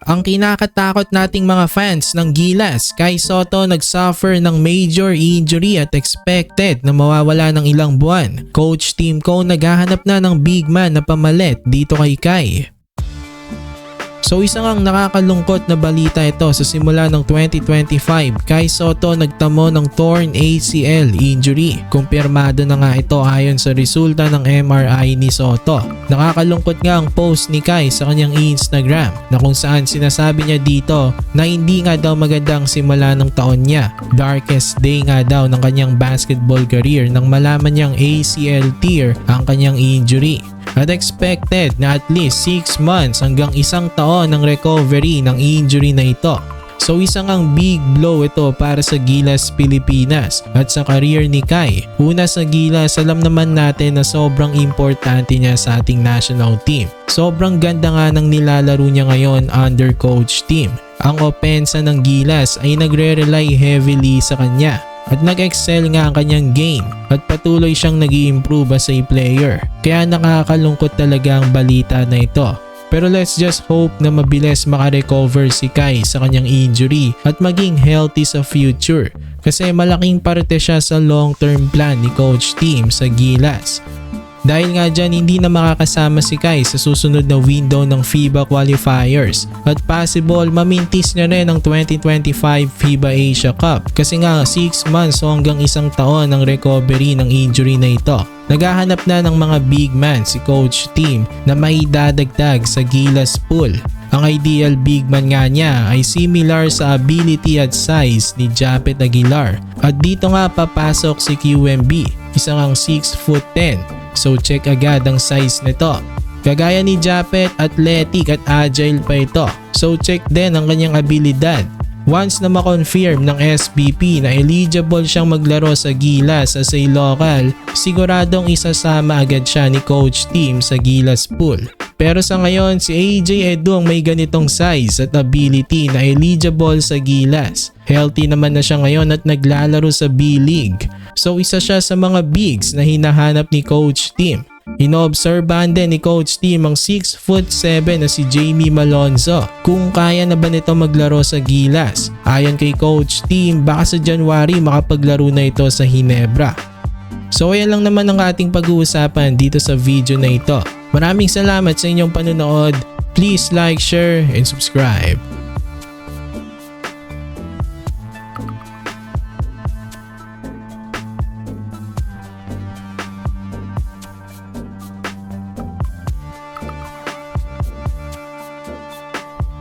Ang kinakatakot nating mga fans ng Gilas, Kai Sotto nagsuffer ng major injury at expected na mawawala ng ilang buwan. Coach Tim Cone naghahanap na ng big man na pamalit dito kay Kai. So isang ang nakakalungkot na balita ito sa simula ng 2025. Kai Sotto nagtamo ng torn ACL injury. Kumpirmado na nga ito ayon sa resulta ng MRI ni Sotto. Nakakalungkot nga ang post ni Kai sa kanyang Instagram na kung saan sinasabi niya dito na hindi nga daw magandang simula ng taon niya. Darkest day nga daw ng kanyang basketball career nang malaman niyang ACL tear ang kanyang injury. At expected na at least 6 months hanggang 1 taon ng recovery ng injury na ito. So isang ang big blow ito para sa Gilas Pilipinas at sa career ni Kai. Una sa Gilas, alam naman natin na sobrang importante niya sa ating national team. Sobrang ganda nga ng nilalaro niya ngayon under Coach Tim. Ang opensa ng Gilas ay nagre-rely heavily sa kanya. At nag-excel nga ang kanyang game at patuloy siyang nag-i-improve as a player. Kaya nakakalungkot talaga ang balita na ito. Pero let's just hope na mabilis makarecover si Kai sa kanyang injury at maging healthy sa future. Kasi malaking parte siya sa long-term plan ni Coach Tim sa Gilas. Dahil nga dyan hindi na makakasama si Kai sa susunod na window ng FIBA qualifiers at possible mamintis niya rin ang 2025 FIBA Asia Cup kasi nga 6 months o hanggang 1 taon ang recovery ng injury na ito. Naghahanap na ng mga big man si Coach Tim na maidadagdag sa Gilas pool. Ang ideal big man nga niya ay similar sa ability at size ni Japet Aguilar at dito nga papasok si QMB, isang ang 6'10". So check agad ang size nito. Kagaya ni Japet, athletic at agile pa ito. So check din ang kanyang abilidad. Once na makonfirm ng SBP na eligible siyang maglaro sa Gilas as a local, siguradong isasama agad siya ni Coach Tim sa Gilas pool. Pero sa ngayon, si AJ Edu ang may ganitong size at ability na eligible sa Gilas. Healthy naman na siya ngayon at naglalaro sa B-League. So isa siya sa mga bigs na hinahanap ni Coach Tim. Inoobserbahan din ni Coach Tim ang 6'7" na si Jamie Malonzo kung kaya na ba nito maglaro sa Gilas. Ayon kay Coach Tim, baka sa January makapaglaro na ito sa Ginebra. So ayan lang naman ang ating pag-uusapan dito sa video na ito. Maraming salamat sa inyong panonood. Please like, share, and subscribe.